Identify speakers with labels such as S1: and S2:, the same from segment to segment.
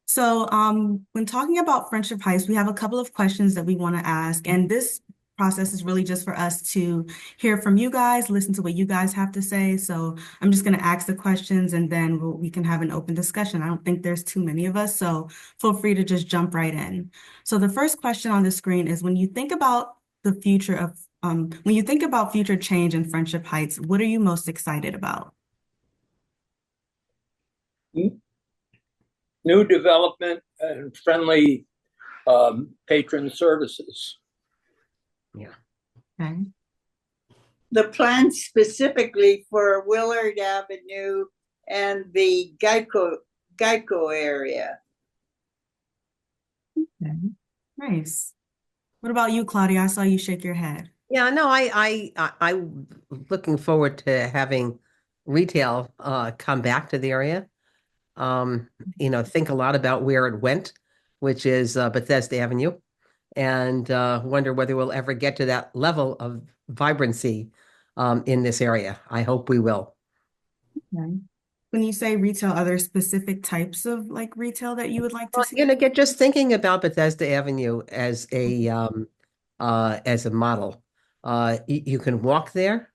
S1: So, when talking about Friendship Heights, we have a couple of questions that we want to ask, and this process is really just for us to hear from you guys, listen to what you guys have to say. So, I'm just going to ask the questions, and then we can have an open discussion. I don't think there's too many of us, so feel free to just jump right in. So, the first question on the screen is when you think about the future of, when you think about future change in Friendship Heights, what are you most excited about?
S2: New development and friendly patron services.
S3: Yeah.
S1: Okay.
S4: The plan specifically for Willard Avenue and the Geico area.
S1: Okay. Nice. What about you, Claudia? I saw you shake your head.
S3: Yeah, no, I looking forward to having retail come back to the area. Um, think a lot about where it went, which is Bethesda Avenue, and wonder whether we'll ever get to that level of vibrancy in this area. I hope we will.
S1: Okay. When you say retail, are there specific types of like retail that you would like to
S3: Well,
S1: see?
S3: get just thinking about Bethesda Avenue as a model. You can walk there.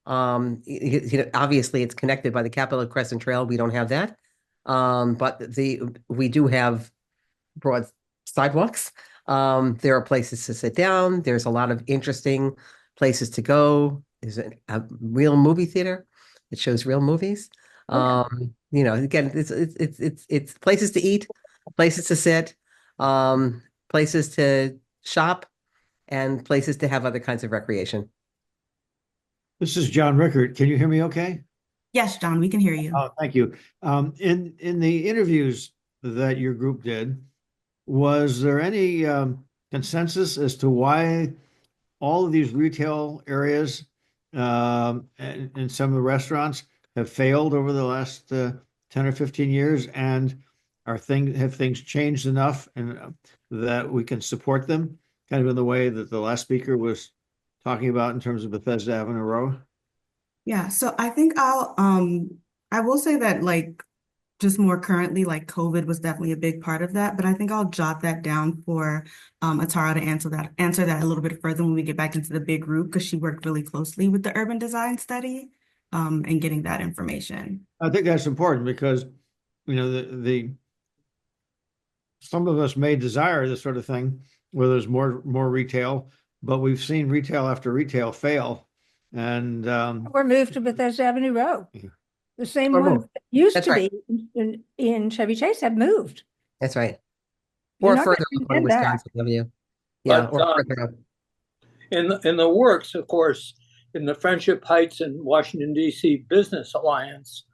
S3: Obviously it's connected by the Capitol Crescent Trail. We don't have that. But we do have broad sidewalks. There are places to sit down. There's a lot of interesting places to go. There's a real movie theater that shows real movies. Again, it's places to eat, places to sit, places to shop, and places to have other kinds of recreation.
S5: This is John Rickard. Can you hear me okay?
S1: Yes, John, we can hear you.
S5: Oh, thank you. In the interviews that your group did, was there any consensus as to why all of these retail areas and some of the restaurants have failed over the last 10 or 15 years? And have things changed enough and that we can support them kind of in the way that the last speaker was talking about in terms of Bethesda Avenue Road?
S1: Yeah, so I think I will say that like just more currently, like COVID was definitely a big part of that, but I think I'll jot that down for Atara to answer that a little bit further when we get back into the big group because she worked really closely with the urban design study and getting that information.
S5: I think that's important because, the some of us may desire this sort of thing where there's more retail, but we've seen retail after retail fail. And
S6: We're moved to Bethesda Avenue Road.
S5: Yeah.
S6: The same
S3: Or
S6: ones
S3: move.
S6: that used
S3: That's
S6: to
S3: right.
S6: be in Chevy Chase have moved.
S3: That's right.
S6: You're
S3: Or
S6: not
S3: further
S6: going
S3: up
S6: to
S3: on
S6: get that.
S3: Wisconsin Avenue. Yeah,
S2: But
S3: or further up.
S2: in the works, of course, in the Friendship Heights and Washington, D.C. Business Alliance,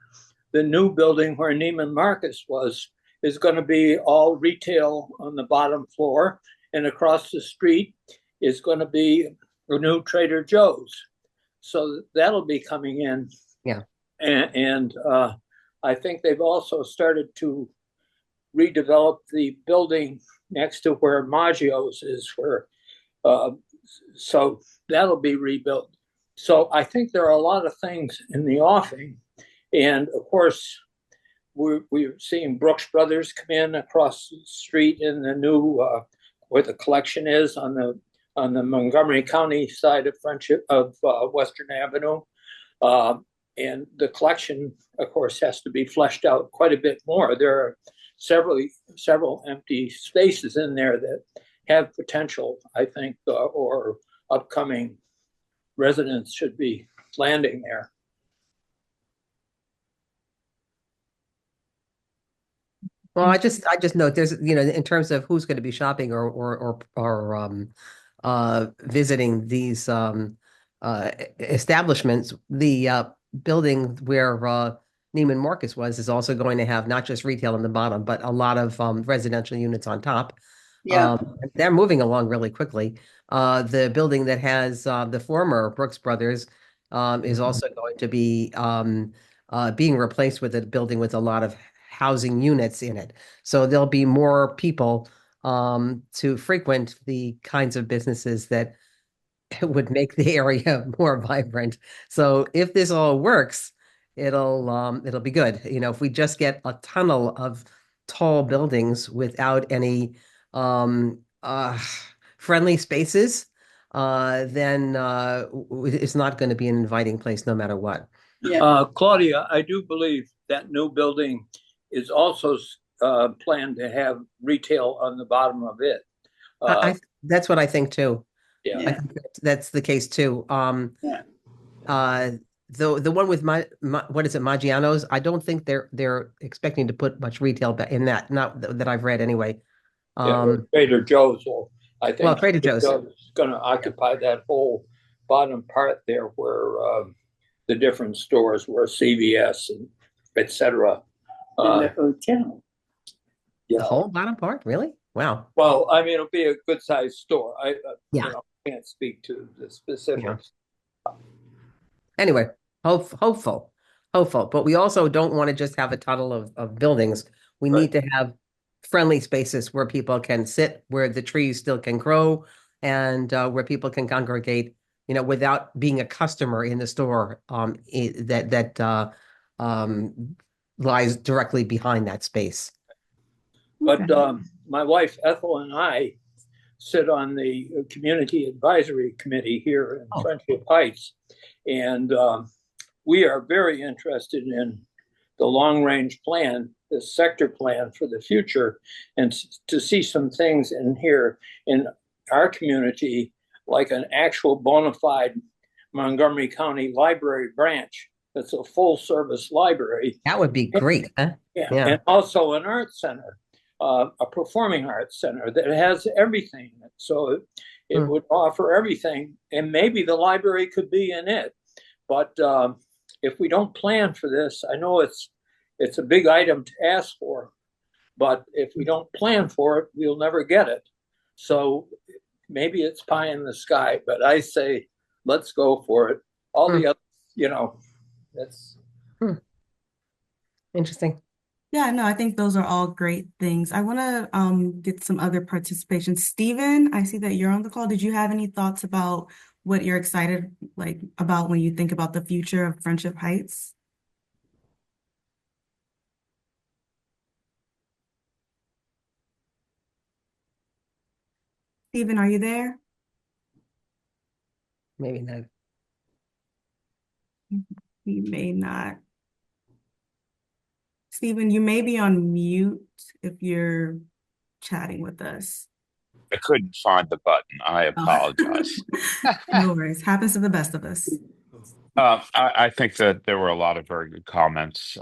S2: the new building where Neiman Marcus was is going to be all retail on the bottom floor. And across the street is going to be a new Trader Joe's. So that'll be coming in.
S3: Yeah.
S2: And I think they've also started to redevelop the building next to where Maggio's is, uh, so that'll be rebuilt. So I think there are a lot of things in the offing. And of course, we're seeing Brooks Brothers come in across the street in the new, where the collection is on the Montgomery County side of Friendship of Western Avenue. And the collection, of course, has to be fleshed out quite a bit more. There are several empty spaces in there that have potential, I think, or upcoming residents should be landing there.
S3: Well, I just note there's, in terms of who's going to be shopping or visiting these establishments, the building where Neiman Marcus is also going to have not just retail in the bottom, but a lot of residential units on top.
S4: Yeah.
S3: They're moving along really quickly. The building that has the former Brooks Brothers is also going to be being replaced with a building with a lot of housing units in it. So there'll be more people to frequent the kinds of businesses that would make the area more vibrant. So if this all works, it'll be good. If we just get a tunnel of tall buildings without any friendly spaces, then it's not going to be an inviting place no matter what.
S4: Yeah.
S2: Claudia, I do believe that new building is also planned to have retail on the bottom of it.
S3: That's what I think too.
S2: Yeah.
S3: I think that's the case too.
S4: Yeah.
S3: The one with what is it, Maggiano's? I don't think they're expecting to put much retail in that. Not that I've read anyway.
S2: Or Trader Joe's will, I think.
S3: Well, Trader Joe's
S2: is going to occupy that whole bottom part there where the different stores were CVS and etc.
S4: And the hotel.
S3: The whole bottom part, really? Wow.
S2: Well, I mean, it'll be a good sized store. I can't speak to the specifics.
S3: Yeah. Anyway, hopeful, but we also don't want to just have a tunnel of buildings. We need to have friendly spaces where people can sit, where the trees still can grow, and where people can congregate, without being a customer in the store that lies directly behind that space.
S2: But my wife Ethel and I sit on the community advisory committee here in Friendship Heights, and we are very interested in the long-range plan, the sector plan for the future, and to see some things in here in our community, like an actual bona fide Montgomery County library branch that's a full-service library.
S3: That would be great, huh?
S2: Yeah. And also an art center, a performing arts center that has everything. So it would offer everything, and maybe the library could be in it. But if we don't plan for this, I know it's a big item to ask for, but if we don't plan for it, we'll never get it. So maybe it's pie in the sky, but I say, let's go for it. All the other, that's
S3: interesting.
S1: Yeah, no, I think those are all great things. I want to get some other participation. Stephen, I see that you're on the call. Did you have any thoughts about what you're excited about when you think about the future of Friendship Heights? Stephen, are you there?
S3: Maybe not.
S1: He may not. Stephen, you may be on mute if you're chatting with us.
S7: I couldn't find the button. I apologize.
S1: No worries. Happens to the best of us.
S7: I think that there were a lot of very good comments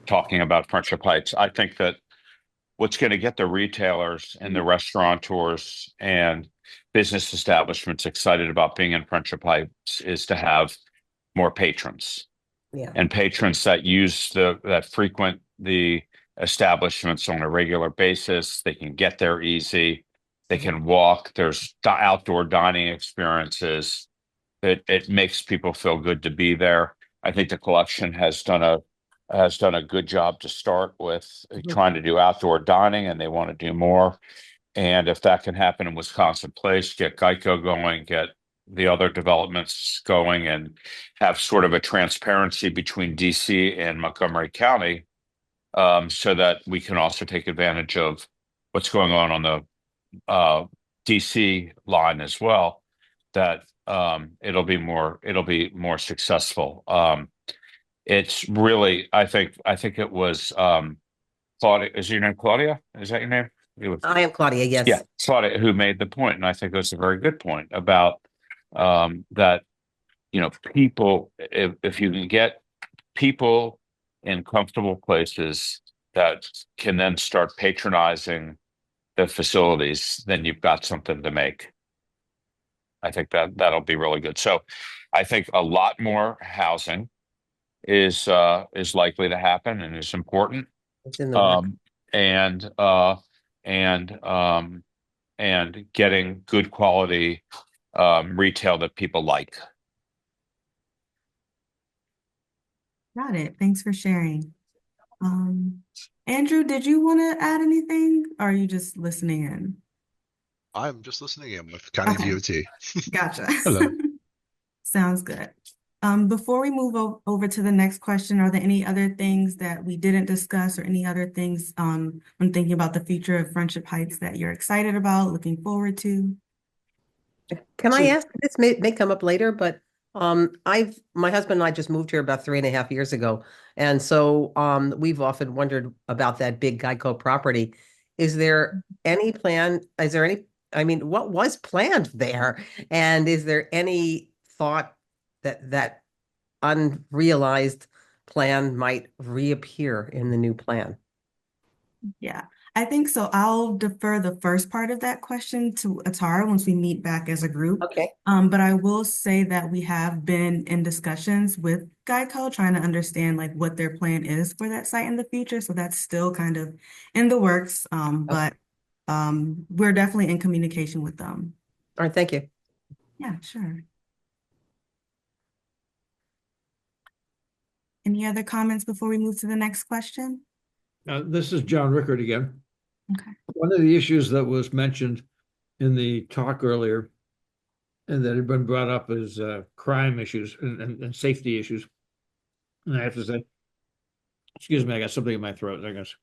S7: talking about Friendship Heights. I think that what's going to get the retailers and the restaurateurs and business establishments excited about being in Friendship Heights is to have more patrons.
S3: Yeah.
S7: And patrons that use that frequent the establishments on a regular basis. They can get there easy. They can walk. There's outdoor dining experiences. It makes people feel good to be there. I think the collection has done a good job to start with trying to do outdoor dining, and they want to do more. And if that can happen in Wisconsin Place, get Geico going, get the other developments going, and have sort of a transparency between DC and Montgomery County, so that we can also take advantage of what's going on the DC line as well, that it'll be more successful. It's really, I think it was Claudia. Is your name Claudia? Is that your name?
S3: I am Claudia, yes.
S7: Yeah, Claudia, who made the point, and I think it was a very good point about that, people, if you can get people in comfortable places that can then start patronizing the facilities, then you've got something to make. I think that'll be really good. So I think a lot more housing is likely to happen and is important.
S3: It's in the work.
S7: And getting good quality retail that people like.
S1: Got it. Thanks for sharing. Andrew, did you want to add anything? Or are you just listening in?
S8: I'm just listening in with County
S1: Okay.
S8: DOT.
S1: Gotcha.
S8: Hello.
S1: Sounds good. Before we move over to the next question, are there any other things that we didn't discuss or any other things when thinking about the future of Friendship Heights that you're excited about, looking forward to?
S3: Can I ask, this may come up later, but my husband and I just moved here about 3.5 years ago. And so we've often wondered about that big Geico property. Is there any plan? I mean, what was planned there? And is there any thought that unrealized plan might reappear in the new plan?
S1: Yeah, I think so. I'll defer the first part of that question to Atara once we meet back as a group.
S3: Okay.
S1: But I will say that we have been in discussions with Geico trying to understand like what their plan is for that site in the future. So that's still kind of in the works. But we're definitely in communication with them.
S3: All right, thank you.
S1: Yeah, sure. Any other comments before we move to the next question?
S5: This is John Rickard again.
S1: Okay.
S5: One of the issues that was mentioned in the talk earlier and that had been brought up is crime issues and safety issues. And I have to say, excuse me, I got something in my throat, I guess.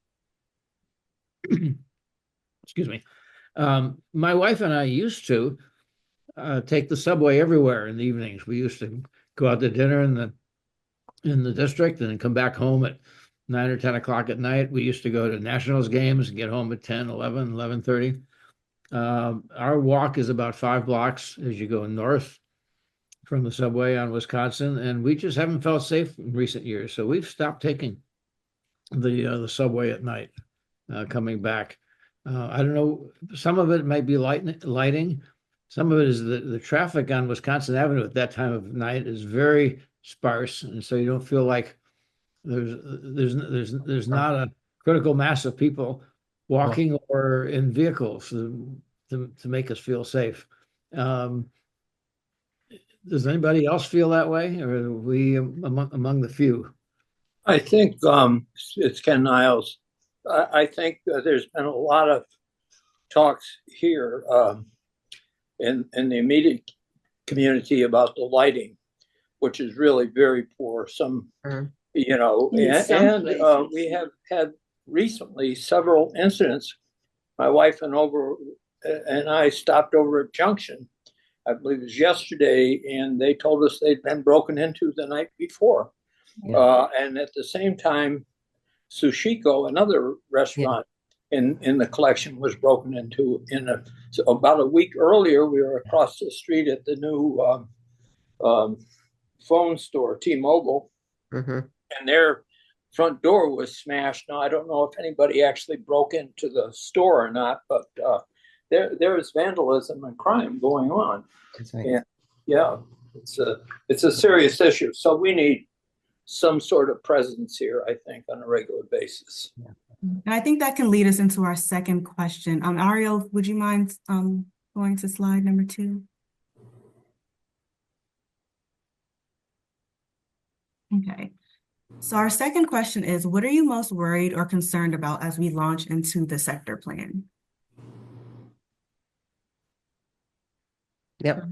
S5: Excuse me. My wife and I used to take the subway everywhere in the evenings. We used to go out to dinner in the district and then come back home at 9 or 10 o'clock at night. We used to go to Nationals games and get home at 10, 11, 11:30. Our walk is about 5 blocks as you go north from the subway on Wisconsin, and we just haven't felt safe in recent years. So we've stopped taking the subway at night coming back. I don't know, some of it might be lighting. Some of it is the traffic on Wisconsin Avenue at that time of night is very sparse, and so you don't feel like there's not a critical mass of people walking or in vehicles to make us feel safe. Does anybody else feel that way, or are we among the few?
S2: I think it's Ken Niles. I think there's been a lot of talks here in the immediate community about the lighting, which is really very poor. We have had recently several incidents. My wife and I stopped over at Junction, I believe it was yesterday, and they told us they'd been broken into the night before. Yeah. And at the same time, Sushiko, another restaurant in the collection, was broken into. So about a week earlier, we were across the street at the new phone store, T-Mobile, and their front door was smashed. Now, I don't know if anybody actually broke into the store or not, but there is vandalism and crime going on. Right. And yeah, it's a serious issue. So we need some sort of presence here, I think, on a regular basis.
S1: Yeah. And I think that can lead us into our second question. Ariel, would you mind going to slide number 2? Okay. So our second question is, what are you most worried or concerned about as we launch into the sector plan?
S3: Yep.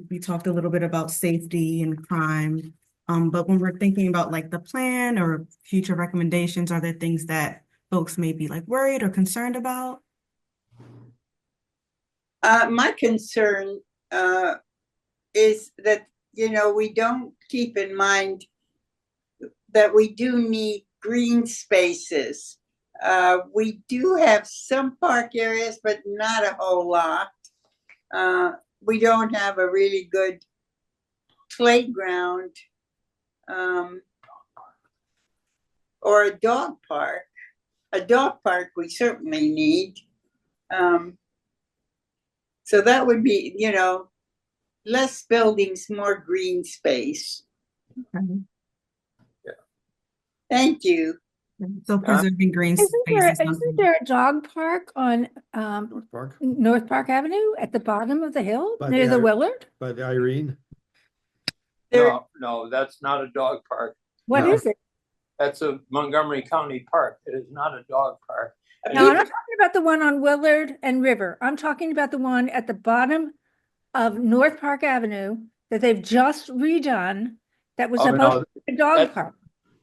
S1: We talked a little bit about safety and crime. But when we're thinking about like the plan or future recommendations, are there things that folks may be like worried or concerned about?
S4: My concern is that, we don't keep in mind that we do need green spaces. We do have some park areas, but not a whole lot. We don't have a really good playground or a dog park. A dog park we certainly need. So that would be, less buildings, more green space.
S1: Okay.
S2: Yeah.
S4: Thank you.
S1: So preserving green spaces.
S6: Isn't there a dog park on North Park Avenue at the bottom of the hill near the Willard?
S5: By the Irene?
S2: No, that's not a dog park.
S6: What is it?
S2: That's a Montgomery County park. It is not a dog park.
S6: No, I'm not talking about the one on Willard and River. I'm talking about the one at the bottom of North Park Avenue that they've just redone that was
S2: Oh,
S6: supposed
S2: no,
S6: to be a dog
S2: that's,
S6: park.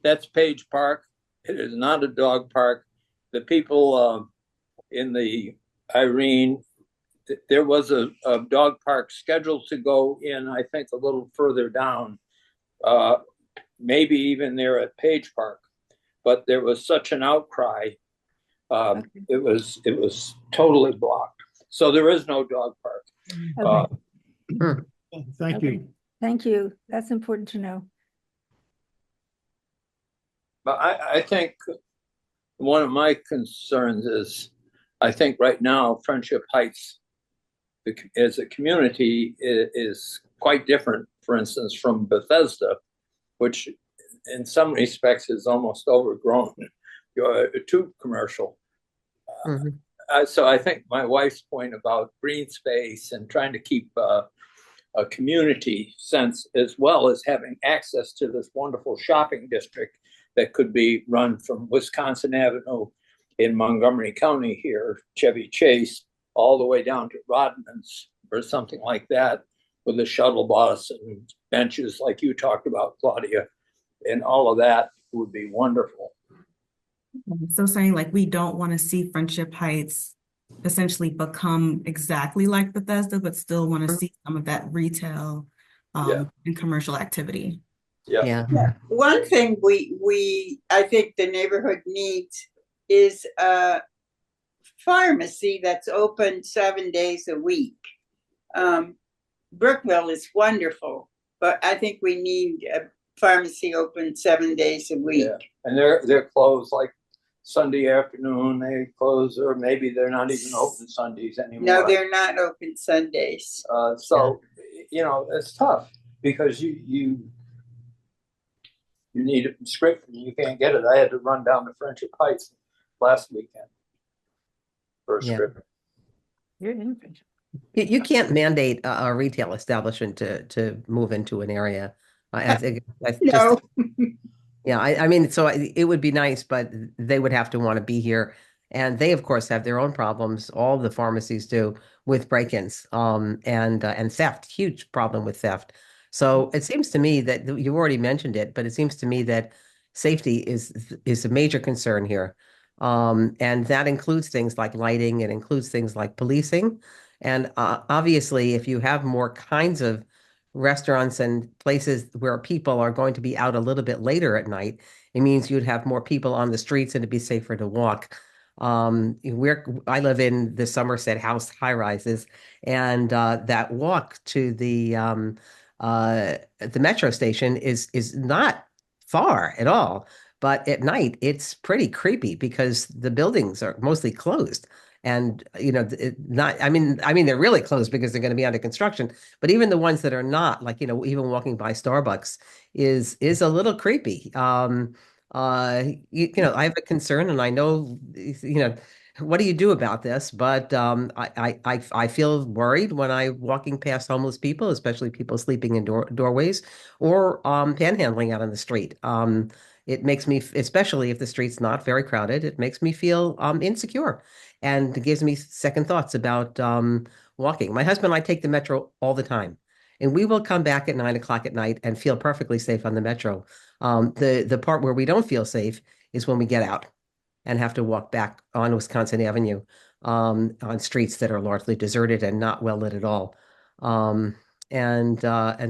S2: that's Page Park. It is not a dog park. The people in the Irene, there was a dog park scheduled to go in, I think, a little further down, maybe even there at Page Park. But there was such an outcry.
S6: Okay.
S2: It was totally blocked. So there is no dog park.
S6: Okay.
S5: Thank
S6: Okay.
S5: you.
S6: Thank you. That's important to know.
S2: But I think one of my concerns is, I think right now Friendship Heights as a community is quite different, for instance, from Bethesda, which in some respects is almost overgrown to commercial.
S3: Mhm.
S2: So I think my wife's point about green space and trying to keep a community sense, as well as having access to this wonderful shopping district that could be run from Wisconsin Avenue in Montgomery County here, Chevy Chase, all the way down to Rodman's or something like that, with a shuttle bus and benches like you talked about, Claudia, and all of that would be wonderful.
S1: So saying like we don't want to see Friendship Heights essentially become exactly like Bethesda, but still want to see some of that retail
S2: Yeah.
S1: and commercial activity.
S2: Yeah.
S4: Yeah. One thing I think the neighborhood needs is a pharmacy that's open 7 days a week. Brookville is wonderful, but I think we need a pharmacy open 7 days a week.
S2: Yeah. And they're closed like Sunday afternoon. They close, or maybe they're not even open Sundays anymore.
S4: No, they're not open Sundays.
S2: So it's tough because you need a prescription. You can't get it. I had to run down to Friendship Heights last weekend for a script.
S6: You're in Friendship.
S3: You can't mandate a retail establishment to move into an area. I think that's
S4: No.
S3: yeah, I mean, so it would be nice, but they would have to want to be here. And they, of course, have their own problems. All the pharmacies do with break-ins, and theft, huge problem with theft. So it seems to me that you already mentioned it, but it seems to me that safety is a major concern here. And that includes things like lighting, it includes things like policing. And obviously, if you have more kinds of restaurants and places where people are going to be out a little bit later at night, it means you'd have more people on the streets and it'd be safer to walk. I live in the Somerset House high rises, and that walk to the metro station is not far at all. But at night, it's pretty creepy because the buildings are mostly closed. And not. I mean, they're really closed because they're going to be under construction. But even the ones that are not, like even walking by Starbucks is a little creepy. I have a concern, and I know, what do you do about this? But I feel worried when I'm walking past homeless people, especially people sleeping in doorways or panhandling out on the street. It makes me, especially if the street's not very crowded, it makes me feel insecure, and it gives me second thoughts about walking. My husband and I take the metro all the time, and we will come back at 9 o'clock at night and feel perfectly safe on the metro. The part where we don't feel safe is when we get out and have to walk back on Wisconsin Avenue, on streets that are largely deserted and not well lit at all. And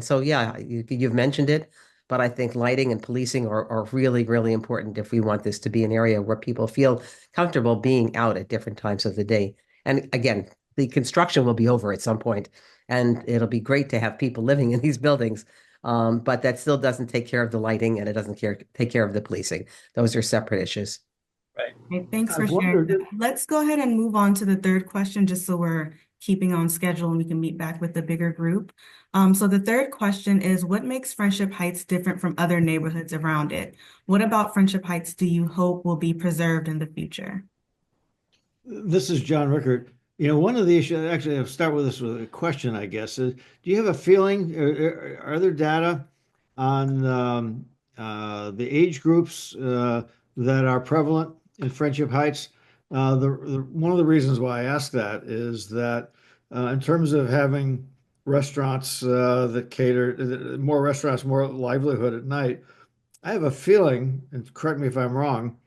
S3: so, yeah, you've mentioned it, but I think lighting and policing are really, really important if we want this to be an area where people feel comfortable being out at different times of the day. And again, the construction will be over at some point, and it'll be great to have people living in these buildings. But that still doesn't take care of the lighting, and it doesn't take care of the policing. Those are separate issues.
S2: Right.
S1: Okay, thanks for
S5: I've
S1: sharing.
S5: wondered-
S1: Let's go ahead and move on to the third question, just so we're keeping on schedule and we can meet back with the bigger group. So the third question is, what makes Friendship Heights different from other neighborhoods around it? What about Friendship Heights do you hope will be preserved in the future?
S5: This is John Rickert. One of the issues, actually, I'll start with this with a question, I guess, is do you have a feeling, are there data on the age groups that are prevalent in Friendship Heights? One of the reasons why I ask that is that in terms of having restaurants that cater, more restaurants, more livelihood at night. I have a feeling, and correct me if I'm wrong,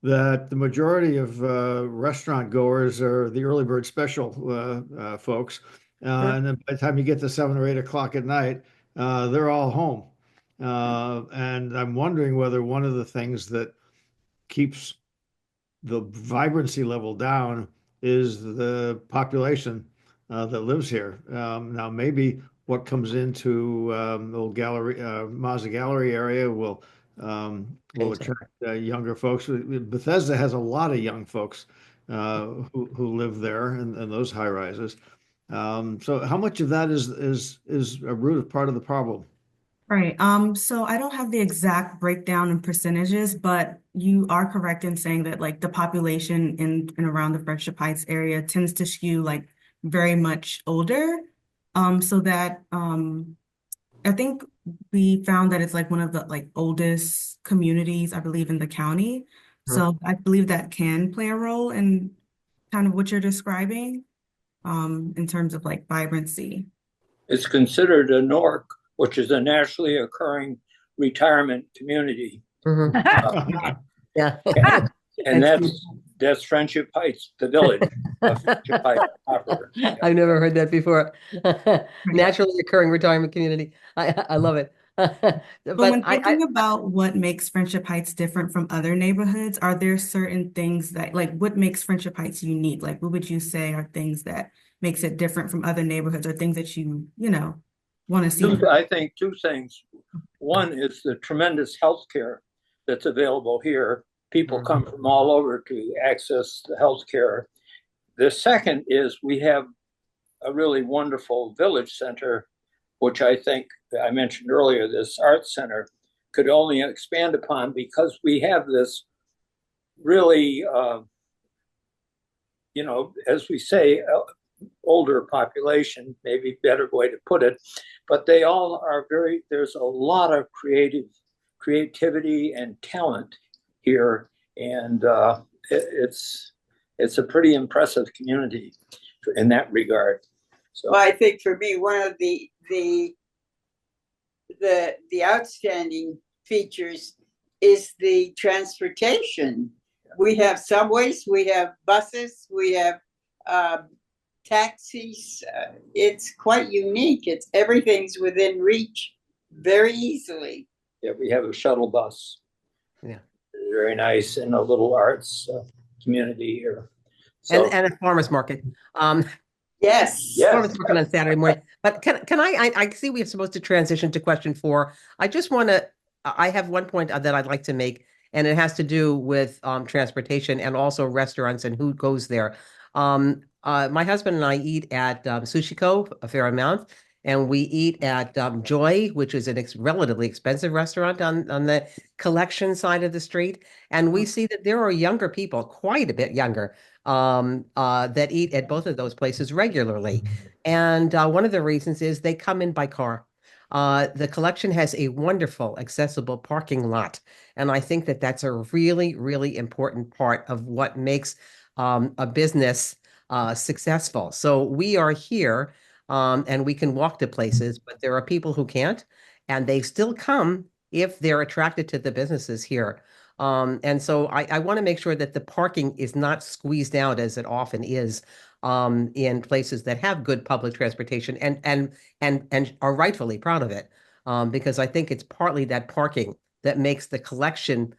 S5: that the majority of restaurant goers are the early bird special folks.
S3: Sure.
S5: And then by the time you get to 7 or 8 o'clock at night, they're all home. And I'm wondering whether one of the things that keeps the vibrancy level down is the population that lives here. Now, maybe what comes into the old gallery, Mazda Gallery area will attract younger folks. Bethesda has a lot of young folks who live there in those high rises. So, how much of that is a root of part of the problem?
S1: Right. So I don't have the exact breakdown in percentages, but you are correct in saying that like the population in and around the Friendship Heights area tends to skew like very much older. So that I think we found that it's like one of the like oldest communities, I believe, in the county.
S3: Mhm.
S1: So I believe that can play a role in kind of what you're describing, in terms of like vibrancy.
S2: It's considered a NORC, which is a naturally occurring retirement community.
S3: Mhm. Yeah.
S2: And
S3: That's
S2: that's Friendship Heights, the village of Friendship Heights proper. Yeah.
S3: I've never heard that before.
S1: Right.
S3: Naturally occurring retirement community. I love it.
S1: But
S3: But
S1: when thinking about what makes Friendship Heights different from other neighborhoods, are there certain things that, like, what makes Friendship Heights unique? Like, what would you say are things that makes it different from other neighborhoods or things that you want to see?
S2: I think two things. One is the tremendous health care that's available here. People come from all over to access the health care. The second is we have a really wonderful village center, which I think I mentioned earlier, this art center could only expand upon because we have this really, as we say, older population, maybe better way to put it, but they all are there's a lot of creativity and talent here. And it's a pretty impressive community in that regard. So
S4: Well, I think for me, one of the outstanding features is the transportation. We have subways, we have buses, we have taxis. It's quite unique. Everything's within reach very easily.
S2: yeah, we have a shuttle bus.
S3: Yeah.
S2: Very nice, and a little arts community here. So,
S3: and a farmer's market.
S4: Yes.
S3: Farmer's market on Saturday morning. But can I see we're supposed to transition to question 4. I have one point that I'd like to make, and it has to do with transportation and also restaurants and who goes there. My husband and I eat at Sushiko a fair amount, and we eat at Joy, which is an relatively expensive restaurant on the collection side of the street. And we see that there are younger people, quite a bit younger, that eat at both of those places regularly. And one of the reasons is they come in by car. The collection has a wonderful, accessible parking lot. And I think that that's a really, really important part of what makes a business successful. So we are here and we can walk to places, but there are people who can't, and they still come if they're attracted to the businesses here. And so I want to make sure that the parking is not squeezed out as it often is in places that have good public transportation and are rightfully proud of it. Because I think it's partly that parking that makes the collection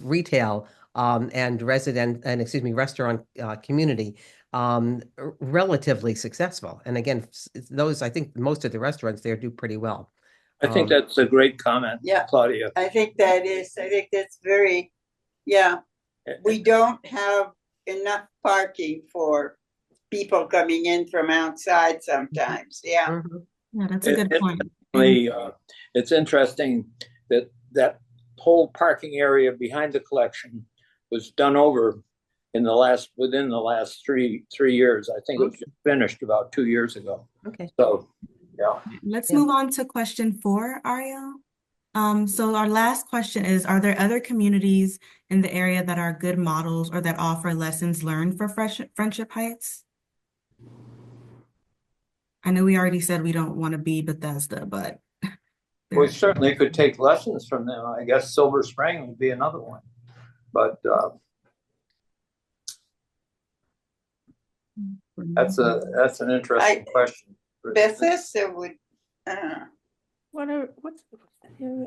S3: retail and restaurant community relatively successful. And again, I think most of the restaurants there do pretty well.
S2: I think that's a great comment,
S4: Yeah.
S2: Claudia.
S4: I think that's very, yeah. We don't have enough parking for people coming in from outside sometimes. Yeah.
S3: Mm-hmm.
S1: Yeah, that's a good point.
S2: It's interesting that whole parking area behind the collection was done over within the last three years. I think it was finished about 2 years ago.
S3: Okay.
S2: So, yeah.
S1: Let's move on to question 4, Ariel. So our last question is, are there other communities in the area that are good models or that offer lessons learned for Friendship Heights? I know we already said we don't want to be Bethesda, but
S2: We certainly could take lessons from them. I guess Silver Spring would be another one. But that's an interesting question.
S4: Bethesda would,
S6: what's that area?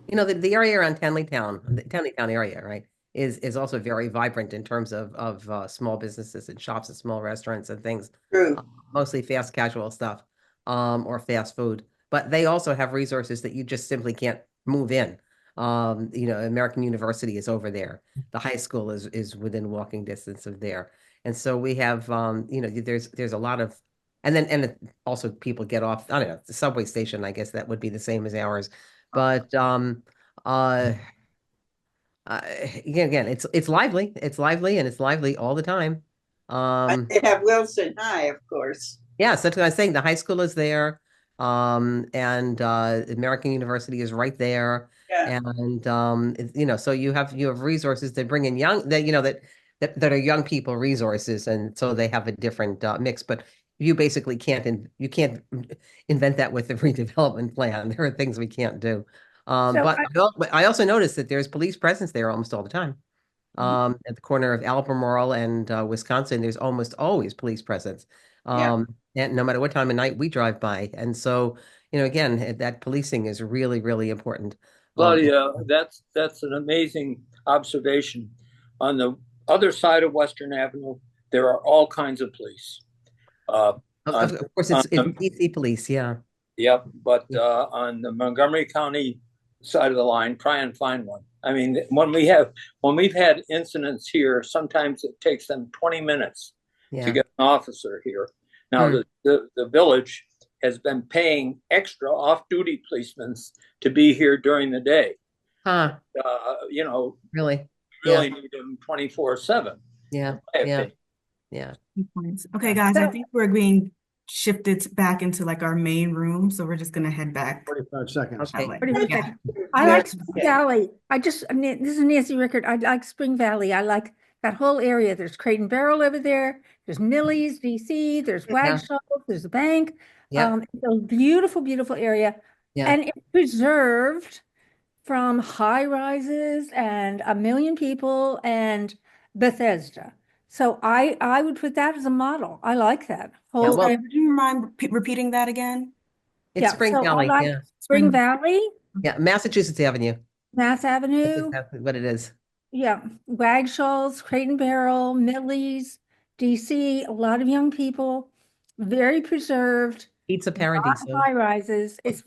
S3: You know, the area around Tenleytown, the Tenleytown area, right, is also very vibrant in terms of small businesses and shops and small restaurants and things,
S4: true.
S3: mostly fast casual stuff, or fast food. But they also have resources that you just simply can't move in. You know, American University is over there. The high school is within walking distance of there. And so we have, you know, there's a lot of, and also people get off, I don't know, the subway station, I guess that would be the same as ours. But uh again, it's lively. It's lively and it's lively all the time.
S4: They have Wilson High, of course.
S3: Yeah, so that's what I was saying. The high school is there. And American University is right there.
S4: Yeah.
S3: And you know, so you have resources that bring in young that you know that are young people resources, and so they have a different mix. But you basically you can't invent that with the redevelopment plan. There are things we can't do.
S6: So
S3: But I also noticed that there's police presence there almost all the time. At the corner of Albemarle and Wisconsin, there's almost always police presence.
S4: Yeah.
S3: And no matter what time of night we drive by. And so, you know, again, that policing is really, really important.
S2: Claudia, that's an amazing observation. On the other side of Western Avenue, there are all kinds of police.
S3: Of course, it's DC police, yeah.
S2: Yep, but on the Montgomery County side of the line, try and find one. I mean, when we've had incidents here, sometimes it takes them 20 minutes to get an officer here. Now, the village has been paying extra off-duty policemen to be here during the day. You know,
S3: really
S2: need them 24/7.
S3: Yeah.
S1: Okay, guys, I think we're being shifted back into like our main room, so we're just gonna head back.
S5: 45 seconds.
S3: Okay.
S1: Yeah.
S6: I like Spring Valley. This is Nancy Rickard. I like Spring Valley. I like that whole area. There's Crate and Barrel over there. There's Millie's, DC. There's Wagshop. There's a bank.
S3: Yeah.
S6: It's a beautiful, beautiful area.
S3: Yeah.
S6: And it's preserved from high rises and a million people and Bethesda. So I would put that as a model. I like that whole.
S3: well,
S1: Do you mind repeating that again?
S3: It's Spring
S6: so I
S3: Valley,
S6: like Spring Valley,
S3: Yeah, Massachusetts Avenue.
S6: Mass Avenue.
S3: That's what it is.
S6: Yeah, Wagshall's, Crate and Barrel, Millie's, DC, a lot of young people, very preserved,
S3: Pizza
S6: not
S3: Paradiso.
S6: high rises. It's